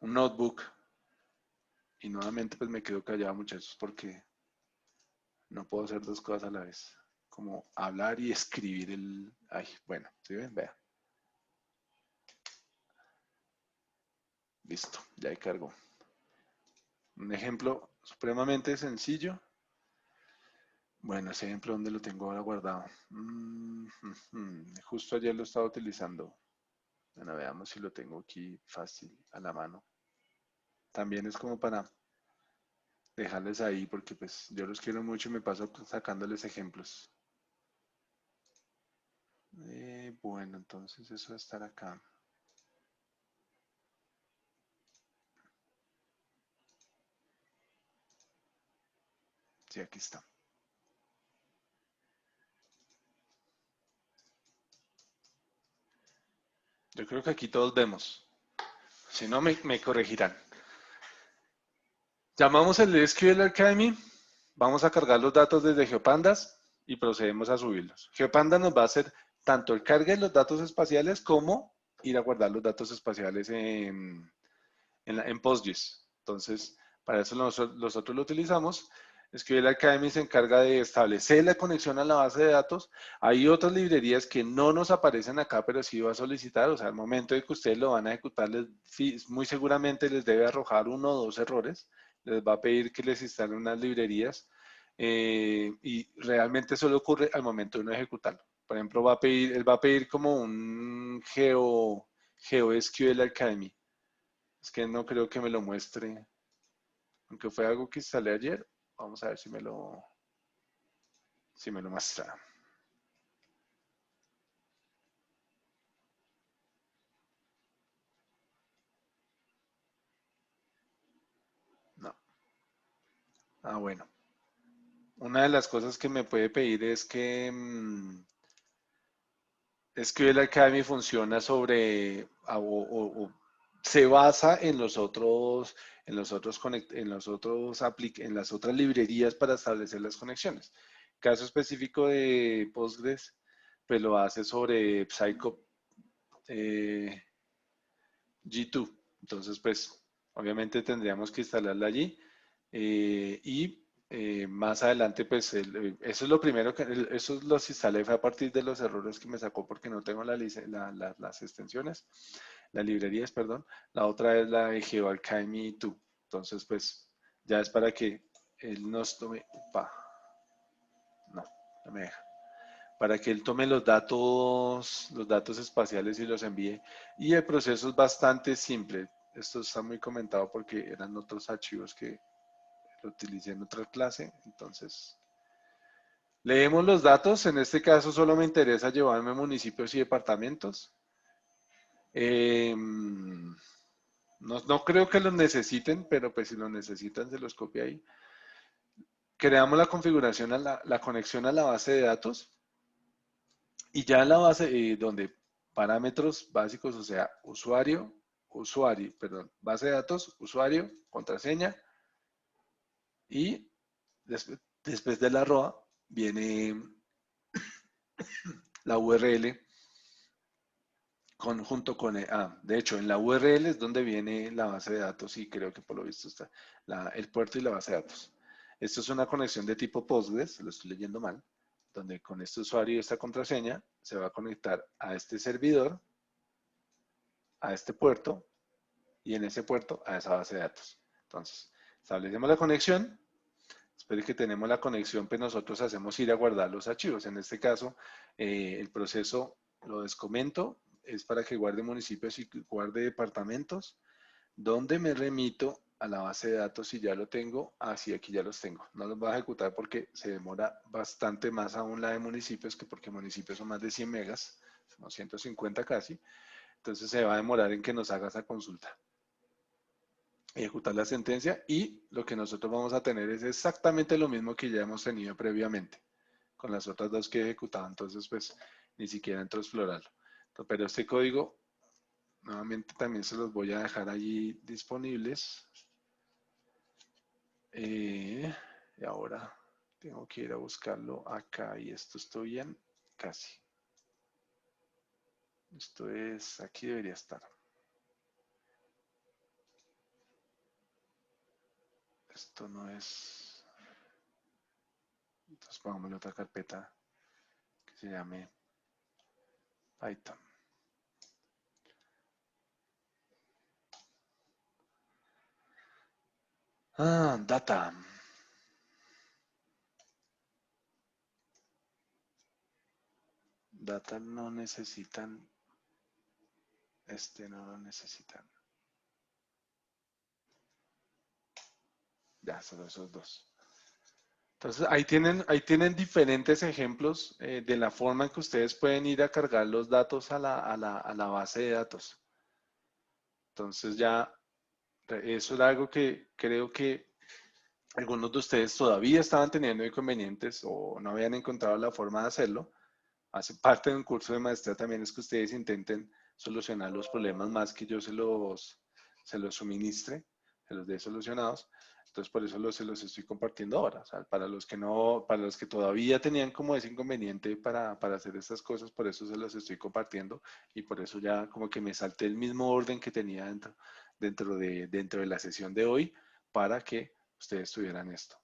notebook. Y nuevamente pues me quedo callado muchachos porque no puedo hacer dos cosas a la vez. Como hablar y escribir el... Ay, bueno, ¿sí ven? Vea. Listo, ya ahí cargo. Un ejemplo supremamente sencillo. Bueno, ese ejemplo donde lo tengo ahora guardado. Justo ayer lo estaba utilizando. Bueno, veamos si lo tengo aquí fácil a la mano. También es como para dejarles ahí porque pues yo los quiero mucho y me paso sacándoles ejemplos. Bueno, entonces eso va a estar acá. Sí, aquí está. Yo creo que aquí todos vemos. Si no, me corregirán. Llamamos el SQL Academy. Vamos a cargar los datos desde GeoPandas y procedemos a subirlos. GeoPandas nos va a hacer tanto el cargue de los datos espaciales como ir a guardar los datos espaciales en PostGIS. Entonces, para eso nosotros lo utilizamos. SQL Academy se encarga de establecer la conexión a la base de datos. Hay otras librerías que no nos aparecen acá, pero sí va a solicitar. O sea, al momento de que ustedes lo van a ejecutar, muy seguramente les debe arrojar 1 o 2 errores. Les va a pedir que les instalen unas librerías y realmente solo ocurre al momento de uno ejecutarlo. Por ejemplo, él va a pedir como un GeoSQL Academy. Es que no creo que me lo muestre. Aunque fue algo que instalé ayer. Vamos a ver si me lo muestra. No. Ah, bueno. Una de las cosas que me puede pedir es que SQL Academy funciona sobre o se basa en las otras librerías para establecer las conexiones. Caso específico de Postgres, pues lo hace sobre Psycho G2. Entonces, pues, obviamente tendríamos que instalarla allí y más adelante, pues, eso es lo primero eso los instalé fue a partir de los errores que me sacó porque no tengo las extensiones, las librerías, perdón. La otra es la de GeoAlchemy 2. Entonces, pues, ya es para que él nos tome, no me deja, para que él tome los datos espaciales y los envíe. Y el proceso es bastante simple. Esto está muy comentado porque eran otros archivos que lo utilicé en otra clase. Entonces, leemos los datos. En este caso solo me interesa llevarme municipios y departamentos. No creo que los necesiten, pero pues si los necesitan se los copia ahí. Creamos la configuración, la conexión a la base de datos. Y ya en la base, donde parámetros básicos, o sea, base de datos, usuario, contraseña, y después de la arroba viene la URL junto con, de hecho, en la URL es donde viene la base de datos y creo que por lo visto está el puerto y la base de datos. Esto es una conexión de tipo Postgres, lo estoy leyendo mal, donde con este usuario y esta contraseña se va a conectar a este servidor, a este puerto y en ese puerto a esa base de datos. Entonces, establecemos la conexión. Después de que tenemos la conexión, pues nosotros hacemos ir a guardar los archivos. En este caso, el proceso, lo descomento, es para que guarde municipios y guarde departamentos, donde me remito a la base de datos si ya lo tengo. Así aquí ya los tengo. No los voy a ejecutar porque se demora bastante más aún la de municipios, que porque municipios son más de 100 megas, son 150 casi. Entonces se va a demorar en que nos haga esa consulta, ejecutar la sentencia, y lo que nosotros vamos a tener es exactamente lo mismo que ya hemos tenido previamente con las otras dos que he ejecutado. Entonces, pues, ni siquiera entro a explorarlo. Pero este código, nuevamente, también se los voy a dejar allí disponibles. Y ahora tengo que ir a buscarlo acá y esto estoy bien, casi. Esto es, aquí debería estar. Esto no es. Entonces pongámosle otra carpeta que se llame Python. Data. Data no necesitan. Este no lo necesitan. Ya, solo esos dos. Entonces, ahí tienen diferentes ejemplos de la forma en que ustedes pueden ir a cargar los datos a la base de datos. Entonces, ya, eso era algo que creo que algunos de ustedes todavía estaban teniendo inconvenientes o no habían encontrado la forma de hacerlo. Hace parte de un curso de maestría también es que ustedes intenten solucionar los problemas más que yo se los suministre, se los dé solucionados. Entonces, por eso se los estoy compartiendo ahora. O sea, para los que no, para los que todavía tenían como ese inconveniente para hacer estas cosas, por eso se los estoy compartiendo y por eso ya como que me salté el mismo orden que tenía dentro de la sesión de hoy para que ustedes tuvieran esto.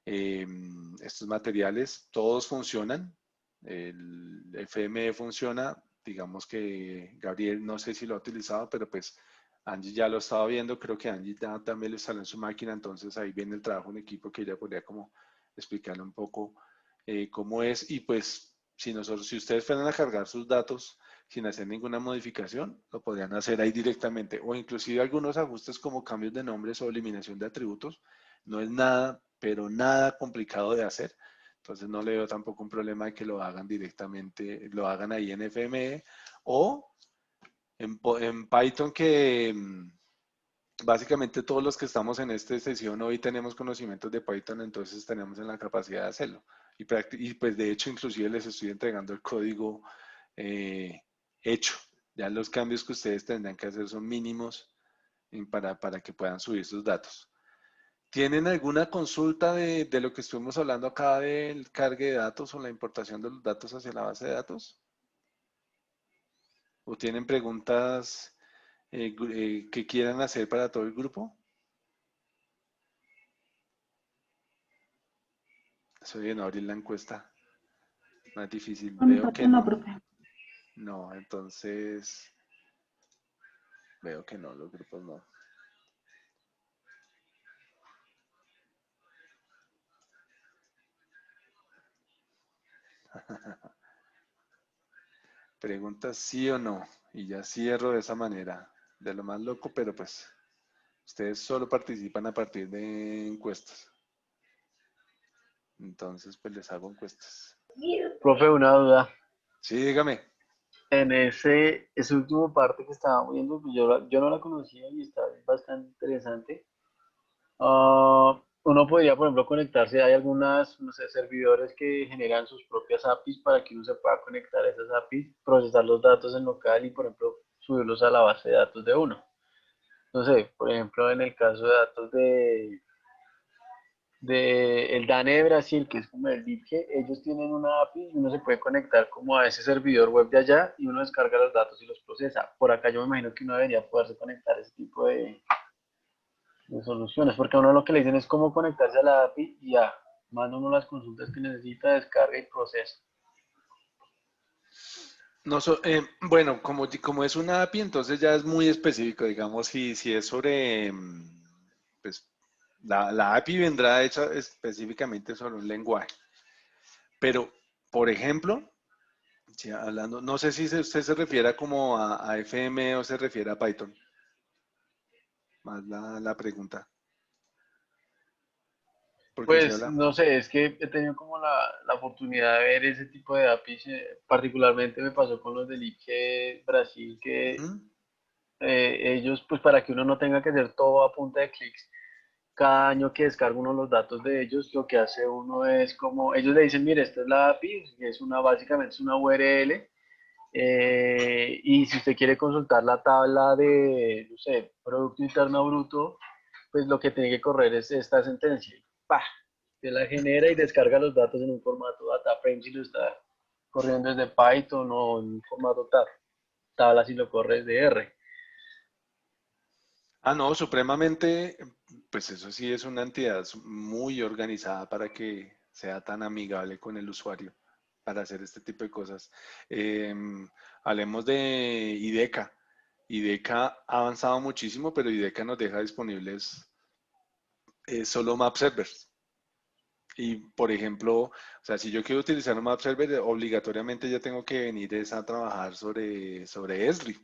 Estos materiales, todos funcionan. El FME funciona. Digamos que Gabriel, no sé si lo ha utilizado, pero pues Angie ya lo estaba viendo. Creo que Angie también lo instaló en su máquina. Entonces ahí viene el trabajo en equipo que ella podría como explicarle un poco cómo es. Y pues si ustedes fueran a cargar sus datos sin hacer ninguna modificación, lo podrían hacer ahí directamente. O inclusive algunos ajustes como cambios de nombres o eliminación de atributos. No es nada, pero nada complicado de hacer. Entonces no le veo tampoco un problema de que lo hagan directamente, lo hagan ahí en FME o en Python, que básicamente todos los que estamos en esta sesión hoy tenemos conocimientos de Python, entonces tenemos en la capacidad de hacerlo. Y pues de hecho inclusive les estoy entregando el código eh, hecho. Ya los cambios que ustedes tendrán que hacer son mínimos para que puedan subir sus datos. ¿Tienen alguna consulta de lo que estuvimos hablando acá del cargue de datos o la importación de los datos hacia la base de datos? ¿O tienen preguntas que quieran hacer para todo el grupo? Estoy bien, abrir la encuesta. No es difícil. Por mi Veo que parte no, no. profe. No, entonces veo que no, los grupos no. Preguntas sí o no. Y ya cierro de esa manera. De lo más loco, pero pues ustedes solo participan a partir de encuestas. Entonces, pues les hago encuestas. Profe, una duda. Sí, dígame. En ese último parte que estábamos viendo, pues yo no la conocía y está bastante interesante. Uno podría, por ejemplo, conectarse. Hay algunas, no sé, servidores que generan sus propias APIs para que uno se pueda conectar a esas APIs, procesar los datos en local y, por ejemplo, subirlos a la base de datos de uno. No sé, por ejemplo, en el caso de datos de el DANE de Brasil, que es como el DIPG, ellos tienen una API y uno se puede conectar como a ese servidor web de allá y uno descarga los datos y los procesa. Por acá yo me imagino que uno debería poderse conectar a ese tipo de soluciones, porque a uno lo que le dicen es cómo conectarse a la API y ya, manda uno las consultas que necesita, descarga y procesa. No, bueno, como es una API, entonces ya es muy específico, digamos, si es sobre, pues la API vendrá hecha específicamente sobre un lenguaje. Pero, por ejemplo, si hablando, no sé si usted se refiere como a FM o se refiere a Python, más la pregunta. Porque si Pues habla. no sé, es que he tenido como la oportunidad de ver ese tipo de APIs, particularmente me pasó con los del IPG Brasil, que Ujú. ellos, pues para que uno no tenga que hacer todo a punta de clics, cada año que descarga uno los datos de ellos, lo que hace uno es como, ellos le dicen, mire, esta es la API, que es básicamente es una URL, y si usted quiere consultar la tabla de, no sé, Producto Interno Bruto, pues lo que tiene que correr es esta sentencia. ¡Pah! Se la genera y descarga los datos en un formato data frame si lo está corriendo desde Python o en un formato tabla si lo corre desde R. Ah, no, supremamente, pues eso sí es una entidad muy organizada para que sea tan amigable con el usuario para hacer este tipo de cosas. Hablemos de IDECA. IDECA ha avanzado muchísimo, pero IDECA nos deja disponibles solo map servers. Y, por ejemplo, o sea, si yo quiero utilizar un map server, obligatoriamente ya tengo que venir a trabajar sobre Esri.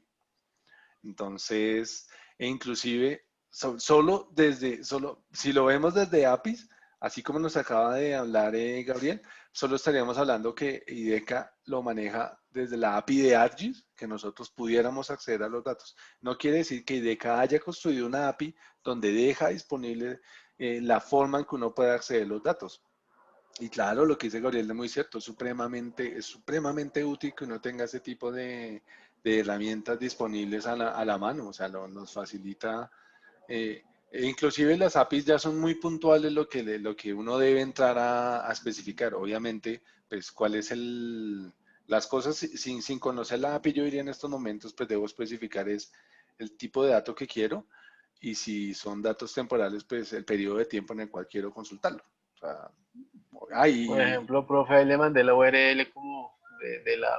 Entonces, inclusive, si lo vemos desde APIs, así como nos acaba de hablar Gabriel, solo estaríamos hablando que IDECA lo maneja desde la API de ArcGIS que nosotros pudiéramos acceder a los datos. No quiere decir que IDECA haya construido una API donde deja disponible la forma en que uno puede acceder a los datos. Y claro, lo que dice Gabriel es muy cierto, es supremamente útil que uno tenga ese tipo de herramientas disponibles a la mano, o sea, nos facilita, inclusive las APIs ya son muy puntuales lo que uno debe entrar a especificar, obviamente, pues cuál es las cosas sin conocer la API, yo diría en estos momentos, pues debo especificar es el tipo de dato que quiero y si son datos temporales, pues el periodo de tiempo en el cual quiero consultarlo. O sea, Por hay, ejemplo, profe, ahí le mandé la URL como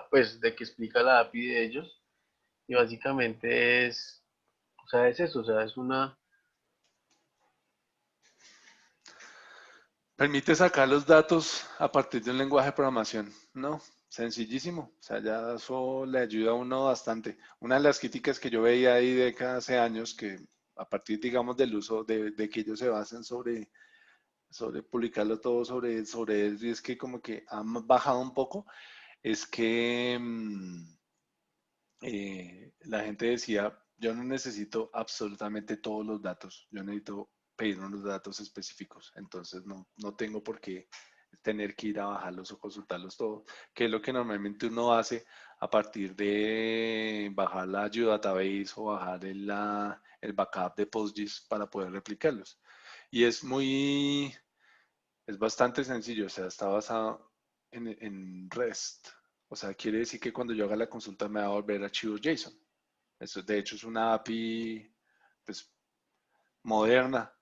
pues, de que explica la API de ellos. Y básicamente o sea, es eso, o sea, es una, permite sacar los datos a partir de un lenguaje de programación, ¿no? Sencillísimo. O sea, ya eso le ayuda a uno bastante. Una de las críticas que yo veía ahí de cada hace años, que a partir, digamos, del uso de que ellos se basen sobre publicarlo todo sobre eso, y es que como que han bajado un poco, es que la gente decía, yo no necesito absolutamente todos los datos, yo necesito pedir unos datos específicos, entonces no tengo por qué tener que ir a bajarlos o consultarlos todos, que es lo que normalmente uno hace a partir de bajar la Geodatabase o bajar el backup de PostGIS para poder replicarlos. Y es bastante sencillo, o sea, está basado en REST. O sea, quiere decir que cuando yo haga la consulta me va a volver archivos JSON. Eso, de hecho, es una API pues, moderna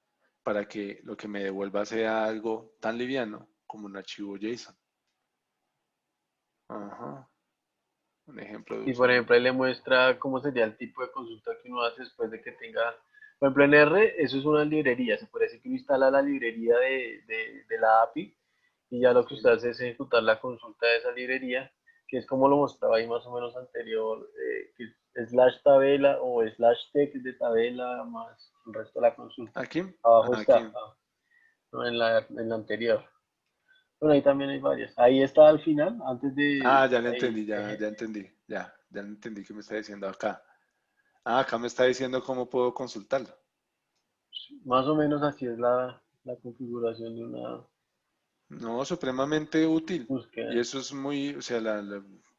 para que lo que me devuelva sea algo tan liviano como un archivo JSON. Ajá, un ejemplo de y uso por de... ejemplo, ahí le muestra cómo sería el tipo de consulta que uno hace después de que tenga, por ejemplo, en R, eso es una librería, se puede decir que uno instala la librería de la API y ya lo que usted hace es ejecutar la consulta de esa librería, que es como lo mostraba ahí más o menos anterior, que es slash tabela o slash text de tabela más el resto de la consulta. ¿Aquí? Abajo Ah, aquí. está, no, en la anterior. Bueno, ahí también hay varias. Ahí está al final, antes Ah, de, ya le ahí, entendí, ya entendí. Ya entendí qué me está diciendo acá. Ah, acá me está diciendo cómo puedo consultarlo. más o menos así es la configuración de una No, supremamente útil. Y búsqueda. eso es muy, o sea,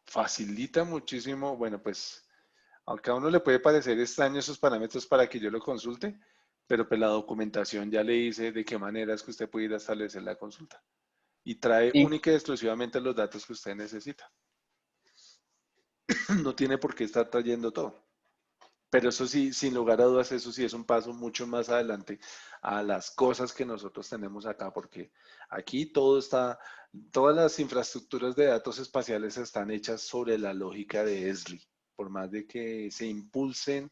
facilita muchísimo. Bueno, pues, aunque a uno le puede parecer extraño esos parámetros para que yo lo consulte, pero pues la documentación ya le dice de qué manera es que usted puede ir a establecer la consulta. Y trae Y, única y exclusivamente los datos que usted necesita. No tiene por qué estar trayendo todo. Pero eso sí, sin lugar a dudas, eso sí es un paso mucho más adelante a las cosas que nosotros tenemos acá, porque aquí todo está, todas las infraestructuras de datos espaciales están hechas sobre la lógica de Esri. Por más de que se impulsen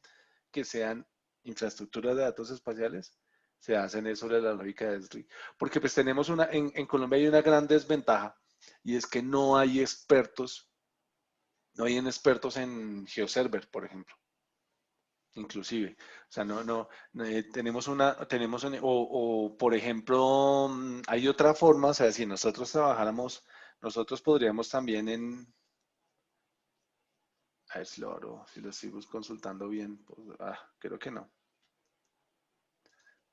que sean infraestructuras de datos espaciales, se hacen es sobre la lógica de Esri. Porque pues tenemos en Colombia hay una gran desventaja y es que no hay expertos en GeoServer, por ejemplo inclusive. O sea, o por ejemplo, hay otra forma, o sea, si nosotros trabajáramos, nosotros podríamos también a ver si lo abro, si lo sigo consultando bien, pues, creo que no.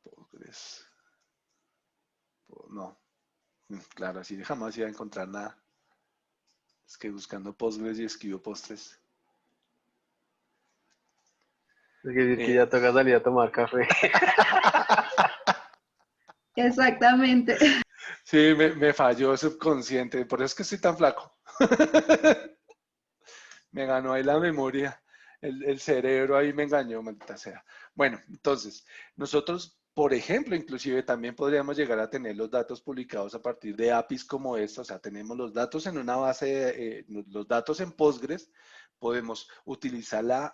Postgres, no, claro, así jamás iba a encontrar nada. Es que buscando Postgres y escribo postres. es decir, que Eh, ya toca salir a tomar café. Exactamente. sí, me falló subconsciente, por eso es que estoy tan flaco. Me ganó ahí la memoria, el cerebro ahí me engañó, maldita sea. Bueno, entonces, nosotros, por ejemplo, inclusive también podríamos llegar a tener los datos publicados a partir de APIs como esta, o sea, tenemos los datos en una base, los datos en Postgres, podemos utilizar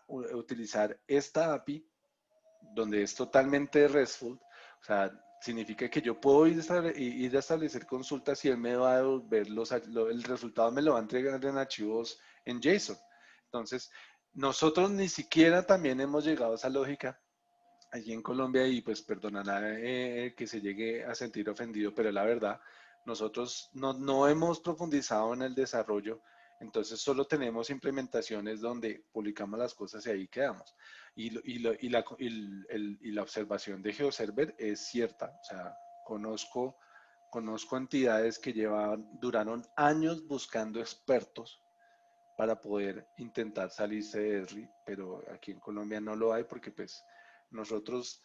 esta API donde es totalmente RESTful, o sea, significa que yo puedo ir a establecer consultas y él me va a devolver el resultado me lo va a entregar en archivos en JSON. Entonces, nosotros ni siquiera también hemos llegado a esa lógica allí en Colombia y pues perdonará que se llegue a sentir ofendido, pero la verdad, nosotros no hemos profundizado en el desarrollo Entonces solo tenemos implementaciones donde publicamos las cosas y ahí quedamos. Y la observación de GeoServer es cierta. O sea, conozco entidades que duraron años buscando expertos para poder intentar salirse de ESRI, pero aquí en Colombia no lo hay porque pues nosotros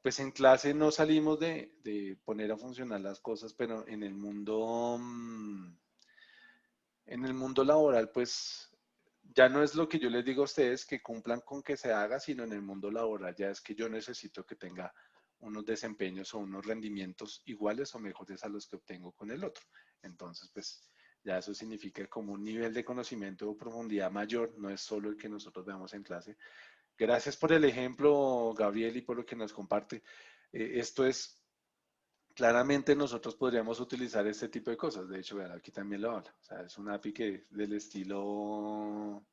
pues en clase no salimos de poner a funcionar las cosas, pero en el mundo laboral pues ya no es lo que yo les digo a ustedes que cumplan con que se haga, sino en el mundo laboral ya es que yo necesito que tenga unos desempeños o unos rendimientos iguales o mejores a los que obtengo con el otro. Entonces, pues ya eso significa como un nivel de conocimiento o profundidad mayor, no es solo el que nosotros veamos en clase. Gracias por el ejemplo, Gabriel, y por lo que nos comparte. Esto es, claramente nosotros podríamos utilizar este tipo de cosas. De hecho, vean, aquí también lo habla. O sea, es una API que es del estilo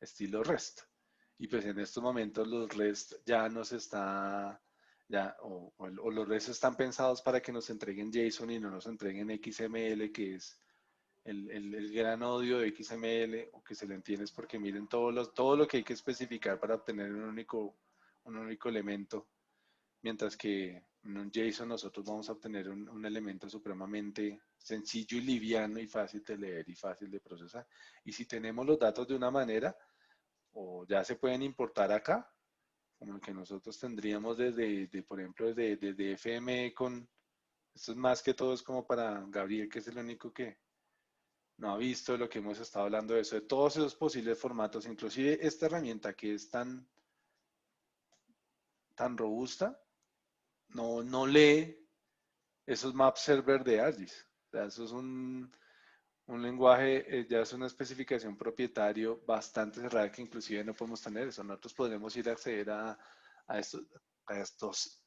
REST. Y pues en estos momentos los REST ya nos está, ya, o los REST están pensados para que nos entreguen JSON y no nos entreguen XML, que es el gran odio de XML, o que se le entiende es porque miren todo lo que hay que especificar para obtener un único elemento, mientras que en un JSON nosotros vamos a obtener un elemento supremamente sencillo y liviano y fácil de leer y fácil de procesar. Y si tenemos los datos de una manera, o ya se pueden importar acá, como el que nosotros tendríamos por ejemplo, desde FME con, esto es más que todo es como para Gabriel, que es el único que no ha visto lo que hemos estado hablando de eso, de todos esos posibles formatos, inclusive esta herramienta que es tan robusta, no lee esos map server de ArcGIS. O sea, eso es un lenguaje, ya es una especificación propietario bastante cerrada que inclusive no podemos tener eso. Nosotros podemos ir a acceder a estos, a estos,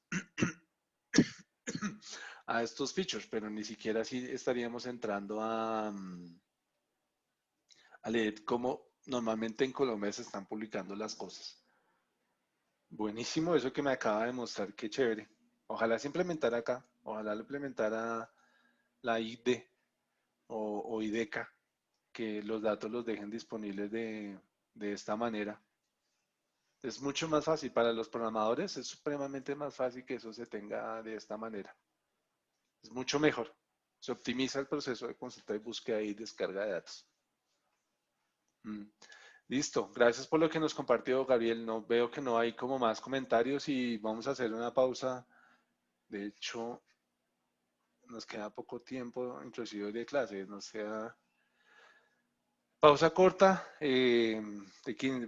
a estos features, pero ni siquiera así estaríamos entrando a leer cómo normalmente en Colombia se están publicando las cosas. Buenísimo eso que me acaba de mostrar, qué chévere. Ojalá se implementara acá, ojalá lo implementara la ID o IDECA, que los datos los dejen disponibles de esta manera. Es mucho más fácil para los programadores, es supremamente más fácil que eso se tenga de esta manera. Es mucho mejor. Se optimiza el proceso de consulta y búsqueda y descarga de datos. Listo, gracias por lo que nos compartió Gabriel. No, veo que no hay como más comentarios y vamos a hacer una pausa. De hecho, nos queda poco tiempo, inclusive de clase, nos queda pausa corta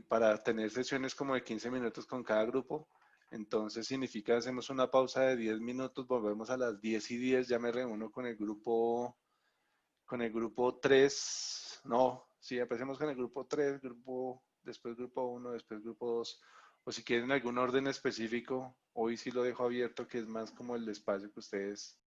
para tener sesiones como de 15 minutos con cada grupo. Entonces significa hacemos una pausa de 10 minutos, volvemos a las 10:10, ya me reúno con el grupo 3, no, sí, empecemos con el grupo 3, después grupo 1, después grupo 2, o si quieren algún orden específico, hoy sí lo dejo abierto, que es más como el espacio que ustedes